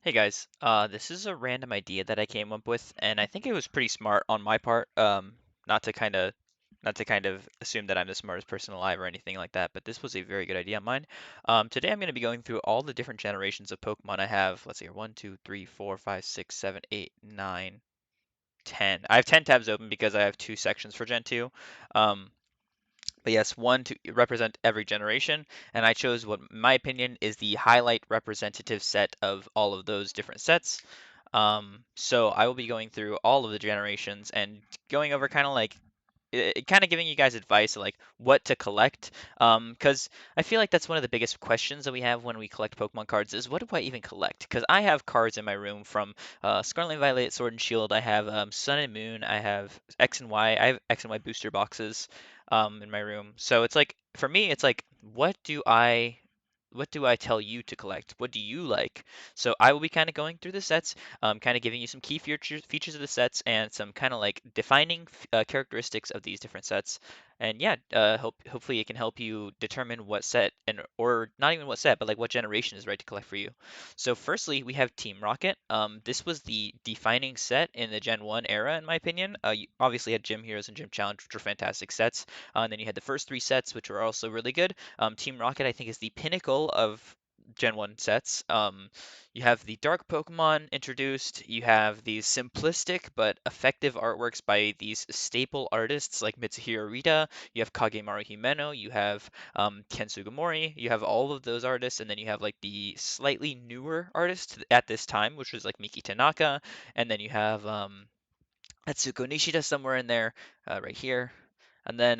Hey guys, this is a random idea that I came up with, and I think it was pretty smart on my part. Not to kind of, not to kind of assume that I'm the smartest person alive or anything like that, but this was a very good idea of mine. Today I'm going to be going through all the different generations of Pokemon I have. Let's see here, 1, 2, 3, 4, 5, 6, 7, 8, 9, 10. I have 10 tabs open because I have two sections for Gen 2. Um, but yes, one to represent every generation, and I chose what, in my opinion, is the highlight representative set of all of those different sets. So I will be going through all of the generations and going over kind of like kind of giving you guys advice like what to collect. Because I feel like that's one of the biggest questions that we have when we collect Pokemon cards is what do I even collect? Because I have cards in my room from Scarlet and Violet, Sword and Shield. I have Sun and Moon. I have X and Y. I have X and Y booster boxes in my room. So it's like for me, it's like what do I tell you to collect? What do you like? So I will be kind of going through the sets, kind of giving you some key features of the sets and some kind of like defining characteristics of these different sets. And yeah, hopefully it can help you determine what set and or not even what set, but like what generation is right to collect for you. So firstly, we have Team Rocket. This was the defining set in the Gen 1 era, in my opinion. You obviously had Gym Heroes and Gym Challenge, which were fantastic sets. And then you had the first three sets, which were also really good. Team Rocket, I think, is the pinnacle of Gen 1 sets. You have the dark Pokemon introduced. You have these simplistic but effective artworks by these staple artists like Mitsuhiro Rita. You have Kagemaru Himeno. You have Ken Sugimori. You have all of those artists, and then you have like the slightly newer artists at this time, which was like Miki Tanaka, and then you have Atsuko Nishida somewhere in there, right here. And then,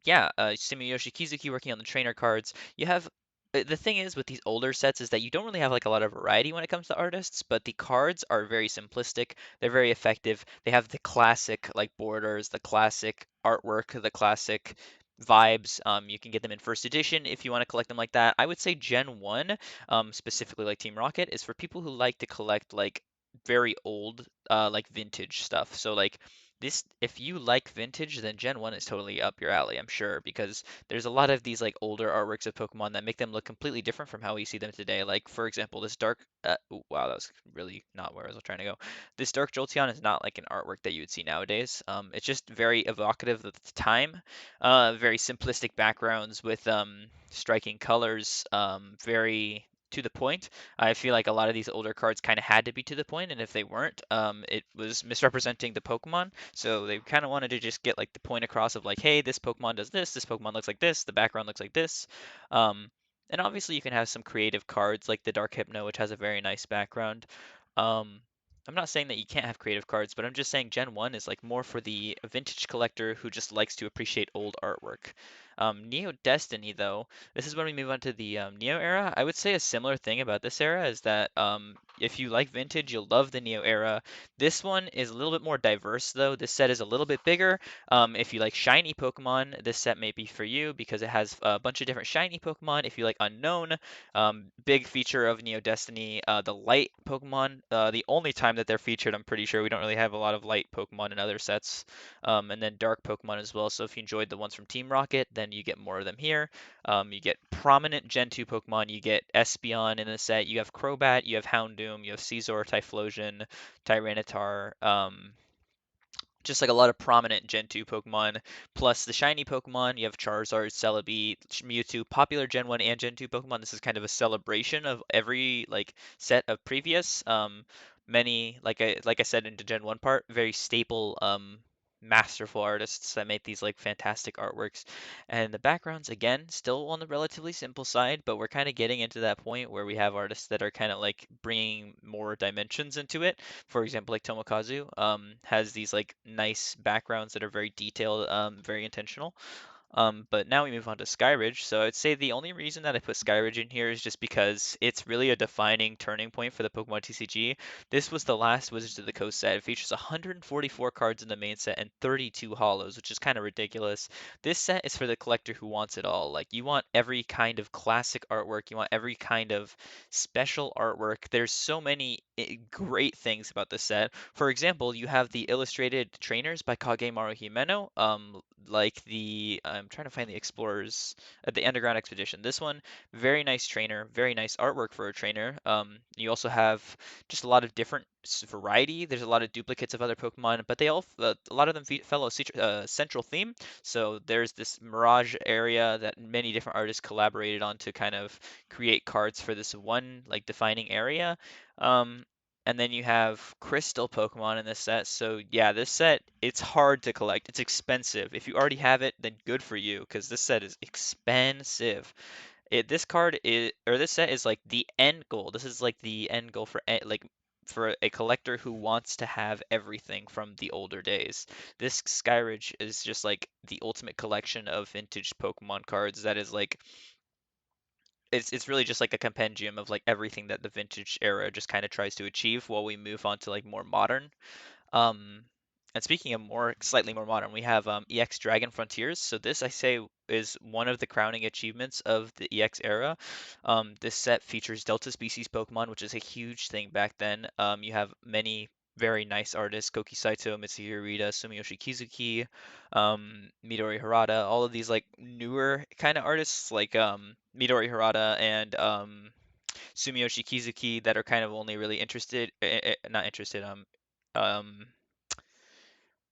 yeah, Sumiyoshi Kizuki working on the trainer cards. You have the thing is with these older sets is that you don't really have like a lot of variety when it comes to artists, but the cards are very simplistic. They're very effective. They have the classic like borders, the classic artwork, the classic vibes. You can get them in first edition if you want to collect them like that. I would say Gen 1, specifically like Team Rocket, is for people who like to collect like very old like vintage stuff. So like this, if you like vintage, then Gen 1 is totally up your alley, I'm sure, because there's a lot of these like older artworks of Pokemon that make them look completely different from how we see them today. Like for example, this dark ooh, wow, that was really not where I was trying to go. This dark Jolteon is not like an artwork that you would see nowadays. It's just very evocative of the time. Very simplistic backgrounds with striking colors, very to the point. I feel like a lot of these older cards kind of had to be to the point, and if they weren't, it was misrepresenting the Pokemon. So they kind of wanted to just get like the point across of like, hey, this Pokemon does this Pokemon looks like this, the background looks like this. Um, and obviously you can have some creative cards like the Dark Hypno, which has a very nice background. Um, I'm not saying that you can't have creative cards, but I'm just saying Gen 1 is like more for the vintage collector who just likes to appreciate old artwork. Neo Destiny, though, this is when we move on to the Neo era. I would say a similar thing about this era is that if you like vintage, you'll love the Neo era. This one is a little bit more diverse, though. This set is a little bit bigger. If you like shiny Pokemon, this set may be for you because it has a bunch of different shiny Pokemon. If you like unknown, big feature of Neo Destiny, the light Pokemon. The only time that they're featured, I'm pretty sure we don't really have a lot of light Pokemon in other sets. And then dark Pokemon as well. So if you enjoyed the ones from Team Rocket, then you get more of them here. You get prominent Gen 2 Pokemon. You get Espeon in the set. You have Crobat, you have Houndoom, you have Caesar, Typhlosion, Tyranitar. Just like a lot of prominent Gen 2 Pokemon, plus the shiny Pokemon. You have Charizard, Celebi, Mewtwo, popular Gen 1 and Gen 2 Pokemon. This is kind of a celebration of every like set of previous. Many like I said in the Gen 1 part, very staple masterful artists that make these like fantastic artworks. And the backgrounds again still on the relatively simple side, but we're kind of getting into that point where we have artists that are kind of like bringing more dimensions into it. For example, like Tomokazu has these like nice backgrounds that are very detailed, very intentional. But now we move on to Skyridge. So I'd say the only reason that I put Skyridge in here is just because it's really a defining turning point for the Pokemon TCG. This was the last Wizards of the Coast set. It features 144 cards in the main set and 32 holos, which is kind of ridiculous. This set is for the collector who wants it all. Like you want every kind of classic artwork, you want every kind of special artwork. There's so many great things about this set. For example, you have the illustrated trainers by Kagemaru Himeno, like the I'm trying to find the explorers at the Underground Expedition. This one, very nice trainer, very nice artwork for a trainer. You also have just a lot of different variety. There's a lot of duplicates of other Pokemon, but they all a lot of them follow a central theme. So there's this Mirage area that many different artists collaborated on to kind of create cards for this one like defining area. Um, and then you have crystal Pokemon in this set. So yeah, this set, it's hard to collect. It's expensive. If you already have it, then good for you, because this set is expensive. This card is, or this set is like the end goal. This is like the end goal for like for a collector who wants to have everything from the older days. This Skyridge is just like the ultimate collection of vintage Pokemon cards that is like it's really just like a compendium of like everything that the vintage era just kind of tries to achieve while we move on to like more modern. Um, and speaking of more slightly more modern, we have EX Dragon Frontiers. So this I say is one of the crowning achievements of the EX era. This set features Delta species Pokemon, which is a huge thing back then. You have many very nice artists: Koki Saito, Mitsuhiro Urita, Sumiyoshi Kizuki, Midori Harada, all of these like newer kind of artists like Midori Harada and Sumiyoshi Kizuki that are kind of only really not interested, um,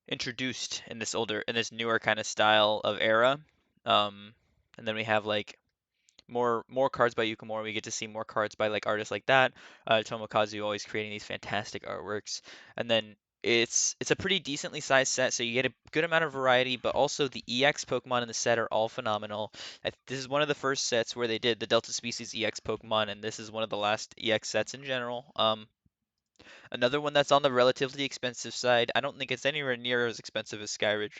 introduced in this newer kind of style of era. Um, and then we have like more cards by Yukamura. We get to see more cards by like artists like that. Tomokazu always creating these fantastic artworks. And then it's a pretty decently sized set, so you get a good amount of variety, but also the EX Pokemon in the set are all phenomenal. This is one of the first sets where they did the Delta Species EX Pokemon, and this is one of the last EX sets in general. Another one that's on the relatively expensive side. I don't think it's anywhere near as expensive as Skyridge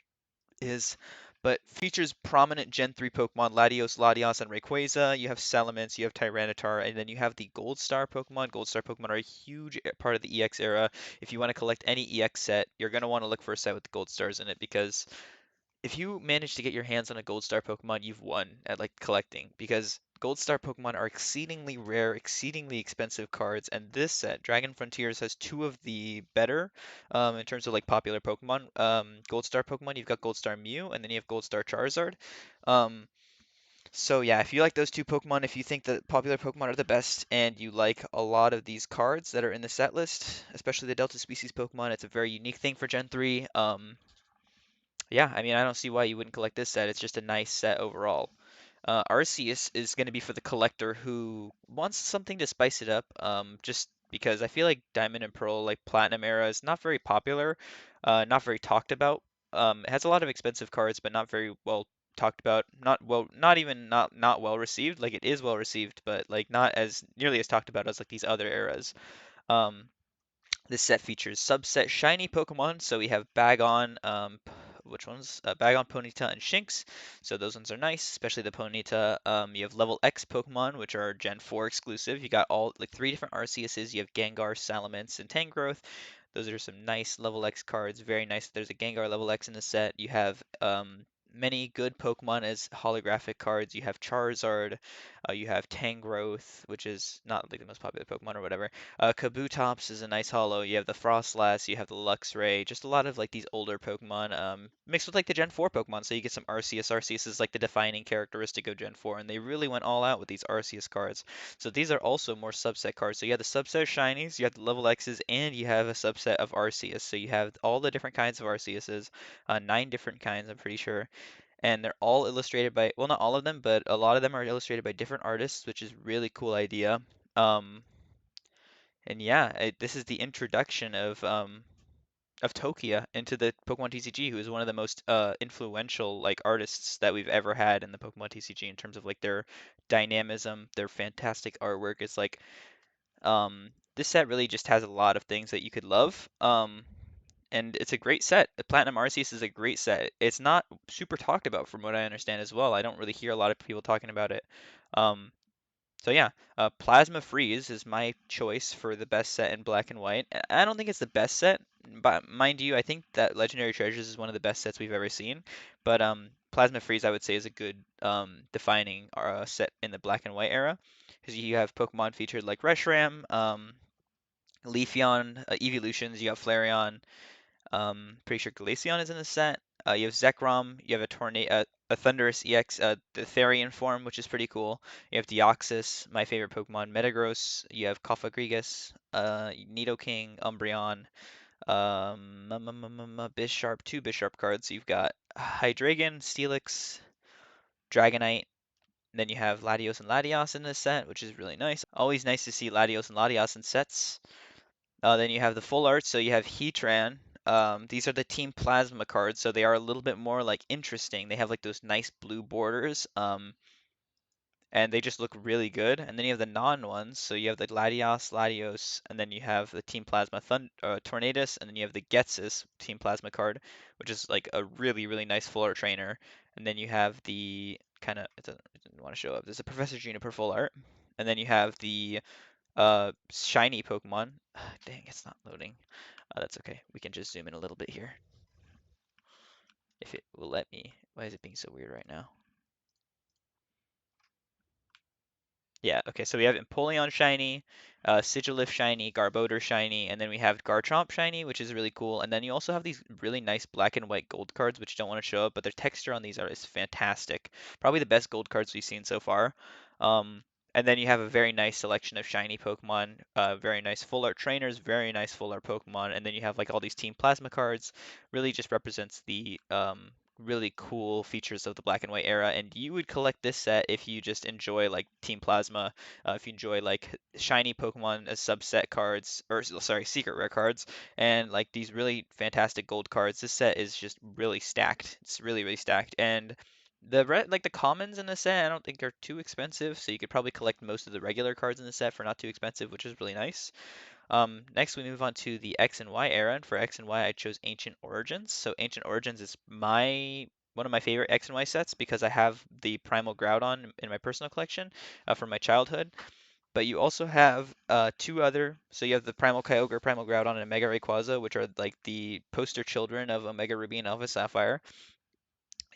is, but features prominent Gen 3 Pokemon Latios, Latias, and Rayquaza. You have Salamence, you have Tyranitar, and then you have the Gold Star Pokemon. Gold Star Pokemon are a huge part of the EX era. If you want to collect any EX set, you're going to want to look for a set with the Gold Stars in it because if you manage to get your hands on a Gold Star Pokemon, you've won at like collecting because Gold Star Pokemon are exceedingly rare, exceedingly expensive cards, and this set, Dragon Frontiers, has two of the better in terms of like popular Pokemon. Gold Star Pokemon, you've got Gold Star Mew, and then you have Gold Star Charizard. Um, so yeah, if you like those two Pokemon, if you think that popular Pokemon are the best, and you like a lot of these cards that are in the set list, especially the Delta Species Pokemon, it's a very unique thing for Gen 3. Yeah, I mean, I don't see why you wouldn't collect this set. It's just a nice set overall. Arceus is going to be for the collector who wants something to spice it up. Just because I feel like Diamond and Pearl, like Platinum era, is not very popular, not very talked about. It has a lot of expensive cards, but not very well talked about. Not well, not even not well received. Like it is well received, but like not as nearly as talked about as like these other eras. Um, this set features subset shiny Pokemon, so we have Bagon, which ones? Bagon, Ponyta, and Shinx. So those ones are nice, especially the Ponyta. You have level X Pokemon, which are Gen 4 exclusive. You got all like three different Arceuses. You have Gengar, Salamence, and Tangrowth. Those are some nice level X cards. Very nice. There's a Gengar level X in the set. You have many good Pokemon as holographic cards. You have Charizard, you have Tangrowth, which is not like the most popular Pokemon or whatever. Kabutops is a nice holo. You have the Frostlass, you have the Luxray, just a lot of like these older Pokemon mixed with like the Gen 4 Pokemon. So you get some Arceus. Arceus is like the defining characteristic of Gen 4, and they really went all out with these Arceus cards. So these are also more subset cards. So you have the subset of Shinies, you have the level X's, and you have a subset of Arceus. So you have all the different kinds of Arceuses, 9 different kinds, I'm pretty sure, and they're all illustrated by, well, not all of them, but a lot of them are illustrated by different artists, which is really cool idea. Um, and yeah, this is the introduction of Tokia into the Pokemon TCG, who is one of the most influential like artists that we've ever had in the Pokemon TCG in terms of like their dynamism, their fantastic artwork. It's like this set really just has a lot of things that you could love. And it's a great set. The Platinum Arceus is a great set. It's not super talked about from what I understand as well. I don't really hear a lot of people talking about it. Um, so yeah, Plasma Freeze is my choice for the best set in black and white. I don't think it's the best set, but mind you, I think that Legendary Treasures is one of the best sets we've ever seen. But Plasma Freeze, I would say, is a good defining set in the black and white era, because you have Pokemon featured like Reshiram, Leafeon, Evolutions. You have Flareon. Pretty sure Glaceon is in the set. You have Zekrom, you have a Thundurus EX, the Therian form, which is pretty cool. You have Deoxys, my favorite Pokemon, Metagross. You have Cofagrigus, Nidoking, Umbreon, Bisharp, two Bisharp cards. You've got Hydreigon, Steelix, Dragonite. Then you have Latios and Latias in this set, which is really nice. Always nice to see Latios and Latias in sets. Then you have the full art, so you have Heatran. These are the Team Plasma cards, so they are a little bit more like interesting. They have like those nice blue borders, and they just look really good. And then you have the non ones, so you have the Latios, and then you have the Team Plasma Tornadus, and then you have the Getsis Team Plasma card, which is like a really, really nice full art trainer. And then you have the kind of, it doesn't want to show up. There's a Professor Juniper full art, and then you have the shiny Pokemon. Dang, it's not loading. That's okay. We can just zoom in a little bit here if it will let me. Why is it being so weird right now? Yeah, okay, so we have Empoleon shiny, Sigilyph shiny, Garbodor shiny, and then we have Garchomp shiny, which is really cool. And then you also have these really nice black and white gold cards, which don't want to show up, but their texture on these are is fantastic. Probably the best gold cards we've seen so far. Um, and then you have a very nice selection of shiny Pokemon, very nice full art trainers, very nice full art Pokemon, and then you have like all these Team Plasma cards. Really just represents the really cool features of the black and white era, and you would collect this set if you just enjoy like Team Plasma, if you enjoy like shiny Pokemon as subset cards, or sorry, secret rare cards, and like these really fantastic gold cards. This set is just really stacked. It's really, really stacked, and like the commons in the set, I don't think are too expensive, so you could probably collect most of the regular cards in the set for not too expensive, which is really nice. Next, we move on to the X and Y era, and for X and Y, I chose Ancient Origins. So Ancient Origins is one of my favorite X and Y sets because I have the Primal Groudon in my personal collection from my childhood. But you also have two other, so you have the Primal Kyogre, Primal Groudon, and Omega Rayquaza, which are like the poster children of Omega Ruby and Alpha Sapphire.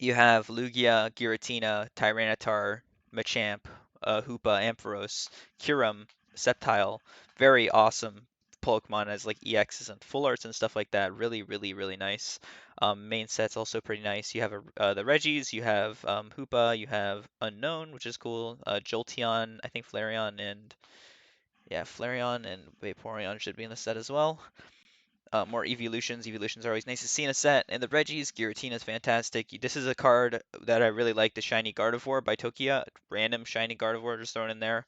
You have Lugia, Giratina, Tyranitar, Machamp, Hoopa, Ampharos, Kyurem, Sceptile. Very awesome Pokemon as like EXs and full arts and stuff like that. Really, really, really nice. Main set's also pretty nice. You have the Regis, you have Hoopa, you have Unknown, which is cool. Jolteon, I think Flareon and yeah, Flareon and Vaporeon should be in the set as well. More evolutions. Evolutions are always nice to see in a set. And the Regis, Giratina is fantastic. This is a card that I really like, the Shiny Gardevoir by Tokia. Random Shiny Gardevoir just thrown in there.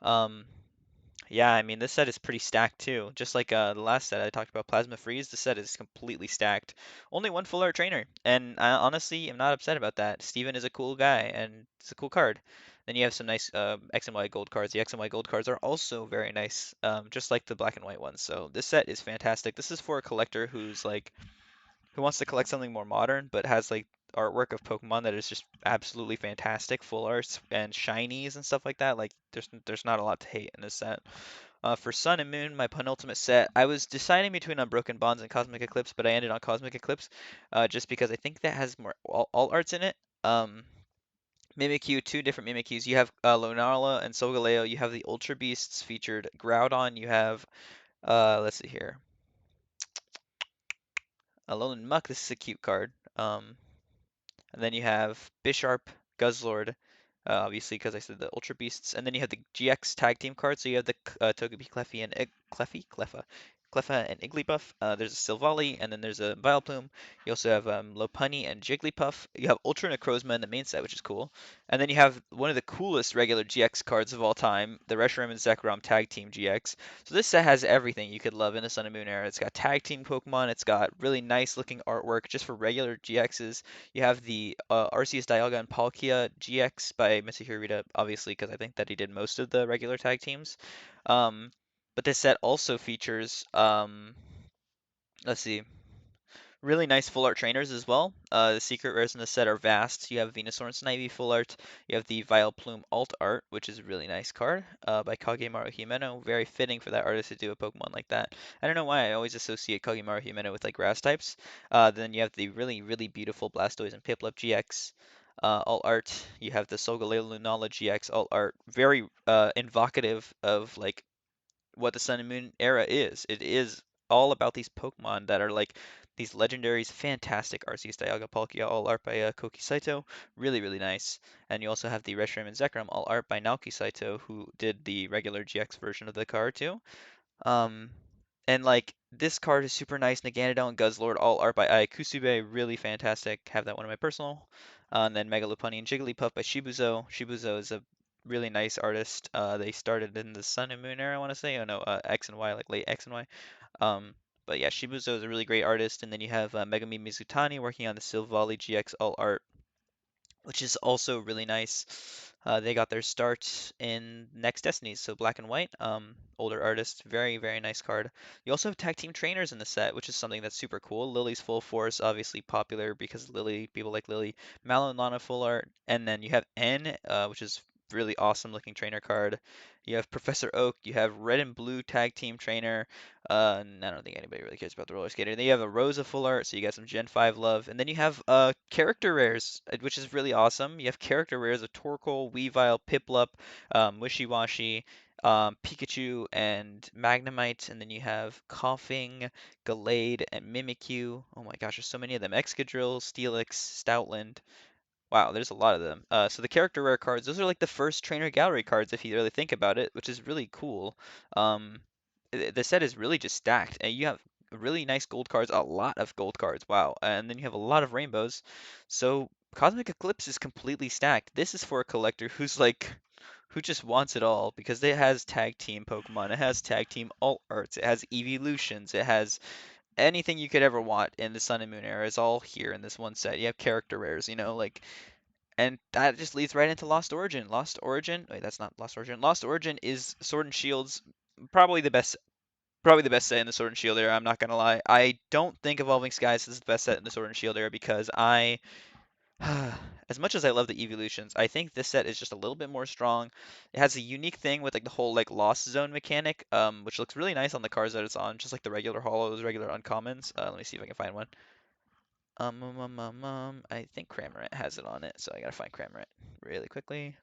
Um, yeah, I mean, this set is pretty stacked too. Just like the last set I talked about, Plasma Freeze, the set is completely stacked. Only one full art trainer, and I honestly am not upset about that. Steven is a cool guy, and it's a cool card. Then you have some nice X and Y gold cards. The X and Y gold cards are also very nice, just like the black and white ones. So this set is fantastic. This is for a collector who wants to collect something more modern, but has like artwork of Pokemon that is just absolutely fantastic, full arts and shinies and stuff like that. Like there's not a lot to hate in this set. For Sun and Moon, my penultimate set, I was deciding between Unbroken Bonds and Cosmic Eclipse, but I ended on Cosmic Eclipse, just because I think that has more all arts in it. Mimikyu, two different Mimikyus. You have Lunala and Solgaleo. You have the Ultra Beasts featured Groudon. You have let's see here, Alolan Muck. This is a cute card. And then you have Bisharp, Guzzlord, obviously because I said the Ultra Beasts, and then you have the GX tag team card. So you have the Togepi, Cleffi, and Cleffa and Igglybuff. There's a Silvally, and then there's a Vileplume. You also have Lopunny and Jigglypuff. You have Ultra Necrozma in the main set, which is cool. And then you have one of the coolest regular GX cards of all time, the Reshiram and Zekrom Tag Team GX. So this set has everything you could love in the Sun and Moon era. It's got tag team Pokemon. It's got really nice looking artwork just for regular GXs. You have the Arceus Dialga and Palkia GX by Mitsuhiro, obviously, because I think that he did most of the regular tag teams. Um, but this set also features, let's see, really nice full art trainers as well. The secret rares in the set are vast. You have Venusaur and Snivy full art. You have the Vileplume alt art, which is a really nice card by Kagemaru Himeno. Very fitting for that artist to do a Pokemon like that. I don't know why I always associate Kagemaru Himeno with like grass types. Then you have the really, really beautiful Blastoise and Piplup GX. Alt art, you have the Solgaleo Lunala GX alt art, very evocative of like what the Sun and Moon era is. It is all about these Pokemon that are like these legendaries, fantastic Arceus, Dialga, Palkia, all art by Koki Saito, really really nice. And you also have the Reshiram and Zekrom, all art by Naoki Saito, who did the regular GX version of the card too. Um, and like this card is super nice. Naganadel and Guzzlord, all art by Ai Kusube, really fantastic. Have that one in my personal. And then Megalopunny and Jigglypuff by Shibuzo. Shibuzo is a really nice artist. They started in the Sun and Moon era, I want to say. Oh no, X and Y, like late X and Y. Um, but yeah, Shibuzo is a really great artist. And then you have Megami Mizutani working on the Silvally GX all art, which is also really nice. They got their start in Next Destinies, so black and white. Older artist, very, very nice card. You also have tag team trainers in the set, which is something that's super cool. Lily's Full Force, obviously popular because Lily, people like Lily. Mallow and Lana full art, and then you have N, which is really awesome looking trainer card. You have Professor Oak. You have Red and Blue tag team trainer. And I don't think anybody really cares about the roller skater. Then you have a Rosa full art, so you got some Gen 5 love. And then you have character rares, which is really awesome. You have character rares of Torkoal, Weavile, Piplup, Wishiwashi, Pikachu, and Magnemite. And then you have Coughing, Gallade, and Mimikyu. Oh my gosh, there's so many of them. Excadrill, Steelix, Stoutland. Wow, there's a lot of them. So the character rare cards, those are like the first trainer gallery cards if you really think about it, which is really cool. Um, the set is really just stacked, and you have really nice gold cards, a lot of gold cards. Wow, and then you have a lot of rainbows. So Cosmic Eclipse is completely stacked. This is for a collector who's like, who just wants it all because it has tag team Pokemon, it has tag team alt arts, it has evolutions, it has anything you could ever want in the Sun and Moon era is all here in this one set. You have character rares, like and that just leads right into Lost Origin. Lost Origin, wait, that's not Lost Origin. Lost Origin is Sword and Shield's probably the best, probably the best set in the Sword and Shield era. I'm not gonna lie. I don't think Evolving Skies is the best set in the Sword and Shield era because as much as I love the evolutions, I think this set is just a little bit more strong. It has a unique thing with like the whole like Lost Zone mechanic, which looks really nice on the cards that it's on, just like the regular holos, regular uncommons. Let me see if I can find one. I think Cramorant has it on it, so I gotta find Cramorant really quickly.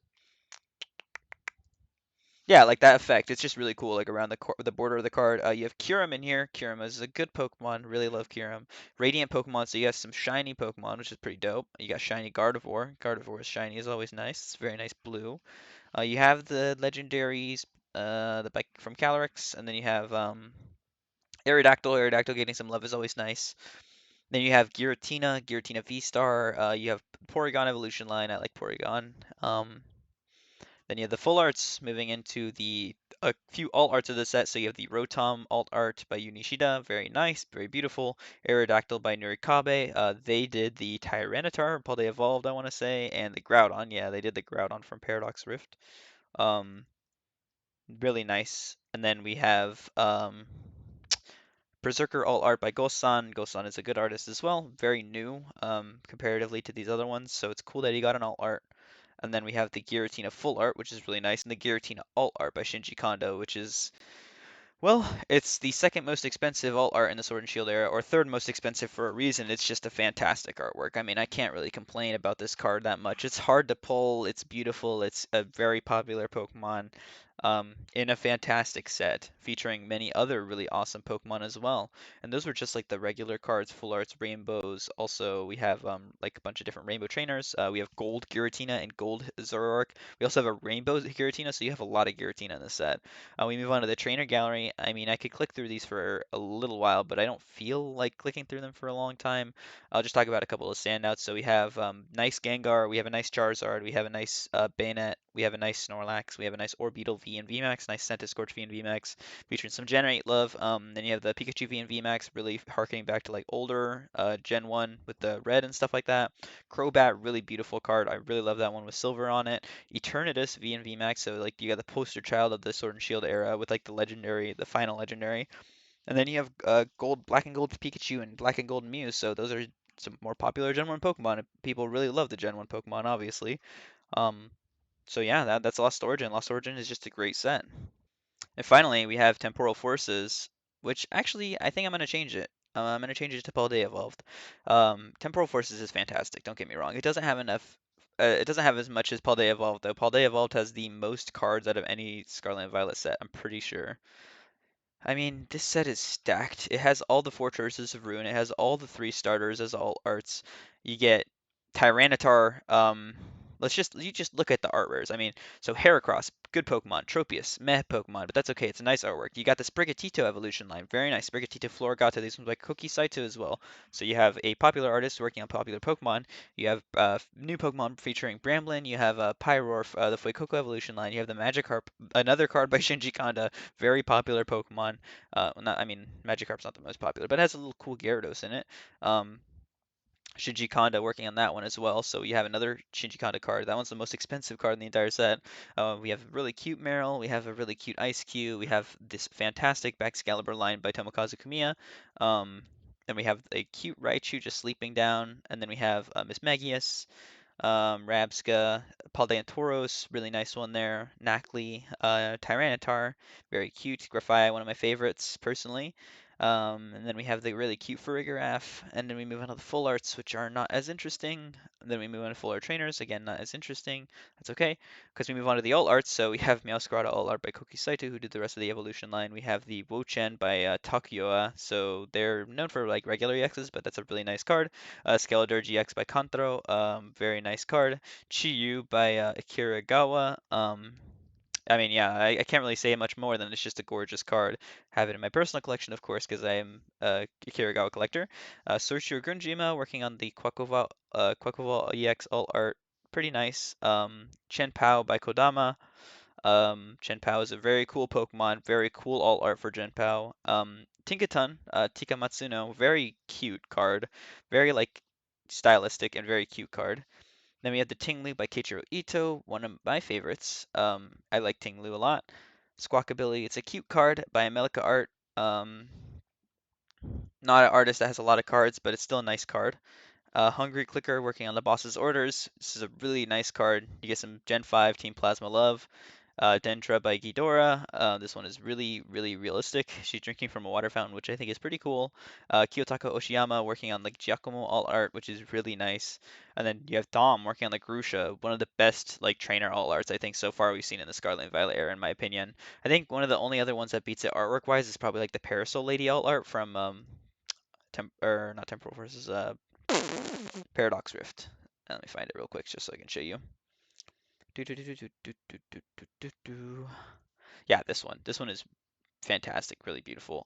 Yeah, like that effect. It's just really cool, like around the border of the card. You have Kyurem in here. Kyurem is a good Pokemon. Really love Kyurem. Radiant Pokemon, so you have some shiny Pokemon, which is pretty dope. You got shiny Gardevoir. Gardevoir is shiny is always nice. It's very nice blue. You have the legendaries, the bike from Calyrex, and then you have Aerodactyl. Aerodactyl getting some love is always nice. Then you have Giratina, Giratina V-Star. You have Porygon Evolution line. I like Porygon. Then you have the full arts moving into the a few alt arts of the set. So you have the Rotom alt art by Unishida, very nice, very beautiful. Aerodactyl by Nurikabe. They did the Tyranitar, Paul they evolved, I want to say, and the Groudon. Yeah, they did the Groudon from Paradox Rift. Um, really nice. And then we have Berserker alt art by Gosan. Gosan is a good artist as well, very new comparatively to these other ones, so it's cool that he got an alt art. And then we have the Giratina full art, which is really nice, and the Giratina alt art by Shinji Kondo, which is well, it's the second most expensive alt art in the Sword and Shield era, or third most expensive for a reason. It's just a fantastic artwork. I mean, I can't really complain about this card that much. It's hard to pull, it's beautiful, it's a very popular Pokemon in a fantastic set, featuring many other really awesome Pokemon as well. And those were just like the regular cards, full arts, rainbows. Also, we have like a bunch of different rainbow trainers. We have Gold Giratina and Gold Zoroark. We also have a Rainbow Giratina, so you have a lot of Giratina in the set. We move on to the trainer gallery. I mean, I could click through these for a little while, but I don't feel like clicking through them for a long time. I'll just talk about a couple of standouts. So we have nice Gengar, we have a nice Charizard, we have a nice Bayonet, we have a nice Snorlax, we have a nice Orbeetle V and VMAX, nice Centiskorch V and VMAX, featuring some Generate love. Then you have the Pikachu V and VMAX, really harkening back to like older Gen 1 with the red and stuff like that. Crobat, really beautiful card. I really love that one with silver on it. Eternatus V and VMAX, so like you got the poster child of the Sword and Shield era with like the legendary, the final legendary. And then you have gold, black and gold Pikachu and black and gold Mew, so those are some more popular Gen 1 Pokemon. People really love the Gen 1 Pokemon, obviously. Um, so yeah, that's Lost Origin. Lost Origin is just a great set. And finally, we have Temporal Forces, which actually I think I'm gonna change it. I'm gonna change it to Paldea Evolved. Temporal Forces is fantastic. Don't get me wrong. It doesn't have enough. It doesn't have as much as Paldea Evolved though. Paldea Evolved has the most cards out of any Scarlet and Violet set. I'm pretty sure. I mean, this set is stacked. It has all the four choices of Ruin. It has all the three starters as all arts. You get Tyranitar. You just look at the art rares. I mean, so Heracross, good Pokemon. Tropius, meh Pokemon, but that's okay. It's a nice artwork. You got the Sprigatito evolution line, very nice. Sprigatito Florigata. These ones by Koki Saito as well. So you have a popular artist working on popular Pokemon. You have new Pokemon featuring Bramblin. You have Pyroar, the Fuecoco evolution line. You have the Magikarp, another card by Shinji Kanda, very popular Pokemon. I mean, Magikarp's not the most popular, but it has a little cool Gyarados in it. Um, Shinji Kanda working on that one as well. So you have another Shinji Kanda card. That one's the most expensive card in the entire set. We have a really cute Meryl. We have a really cute Ice Cube. We have this fantastic Baxcalibur line by Tomokazu Kamiya. Then we have a cute Raichu just sleeping down. And then we have Miss Magius, Rabska, Paldeantoros, really nice one there. Knackley, Tyranitar, very cute. Grafai, one of my favorites personally. And then we have the really cute Farigiraf, and then we move on to the full arts, which are not as interesting. And then we move on to full art trainers, again, not as interesting. That's okay, because we move on to the alt arts. So we have Meowscarada alt art by Koki Saito, who did the rest of the evolution line. We have the Wochen by Takuyoa, so they're known for like regular EXs, but that's a really nice card. Skeletor GX by Kantaro, very nice card. Chiyu by Akiragawa. I mean, yeah, I can't really say much more than it's just a gorgeous card. Have it in my personal collection, of course, because I am a Akiragawa collector. Sorcerer Grunjima working on the Quackleval EX alt art. Pretty nice. Chen Pao by Kodama. Chen Pao is a very cool Pokemon, very cool alt art for Chen Pao. Tinkaton, Tika Matsuno, very cute card, very like stylistic and very cute card. Then we have the Tinglu by Keiichiro Ito, one of my favorites. I like Tinglu a lot. Squawkabilly, it's a cute card by Amelika Art. Um, Not an artist that has a lot of cards, but it's still a nice card. Hungry Clicker working on the boss's orders. This is a really nice card. You get some Gen 5 Team Plasma love. Dendra by Ghidorah. This one is really, really realistic. She's drinking from a water fountain, which I think is pretty cool. Kiyotaka Oshiyama working on like Giacomo alt art, which is really nice. And then you have Dom working on like Grusha, one of the best like trainer alt arts I think so far we've seen in the Scarlet and Violet era, in my opinion. I think one of the only other ones that beats it artwork wise is probably like the Parasol Lady alt art from or not Temporal Forces, Paradox Rift. Let me find it real quick just so I can show you. Do, do, do, do, do, do, do, do, do, do, do. Yeah, this one. This one is fantastic, really beautiful.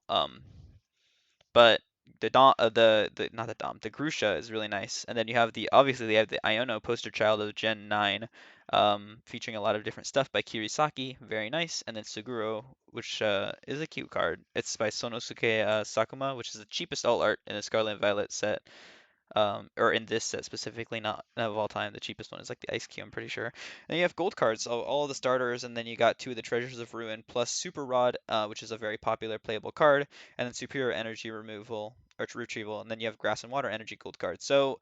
But the Dom, the not the Dom, the Grusha is really nice. And then you have the obviously they have the Iono poster child of Gen 9, featuring a lot of different stuff by Kirisaki, very nice. And then Suguro, which is a cute card. It's by Sonosuke Sakuma, which is the cheapest alt art in the Scarlet and Violet set, or in this set specifically, not of all time. The cheapest one is like the Ice Cube, I'm pretty sure. And you have gold cards, so all the starters, and then you got two of the Treasures of Ruin, plus Super Rod, which is a very popular playable card, and then Superior Energy Removal or Retrieval, and then you have Grass and Water Energy gold cards. So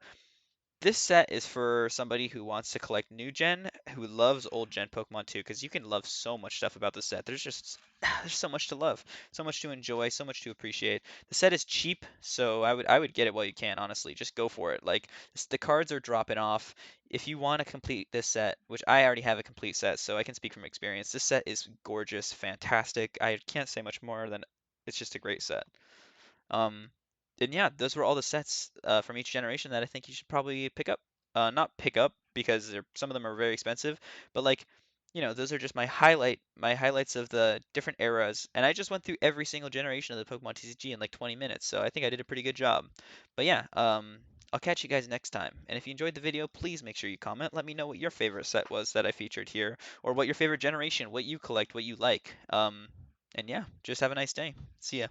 this set is for somebody who wants to collect new gen, who loves old gen Pokemon too, because you can love so much stuff about the set. There's just there's so much to love, so much to enjoy, so much to appreciate. The set is cheap, so I would get it while you can, honestly. Just go for it. Like the cards are dropping off. If you want to complete this set, which I already have a complete set, so I can speak from experience. This set is gorgeous, fantastic. I can't say much more than it's just a great set. Um, and yeah, those were all the sets from each generation that I think you should probably pick up. Not pick up because some of them are very expensive, but like, those are just my highlights of the different eras. And I just went through every single generation of the Pokemon TCG in like 20 minutes, so I think I did a pretty good job. But yeah, I'll catch you guys next time. And if you enjoyed the video, please make sure you comment. Let me know what your favorite set was that I featured here, or what your favorite generation, what you collect, what you like. And yeah, just have a nice day. See ya.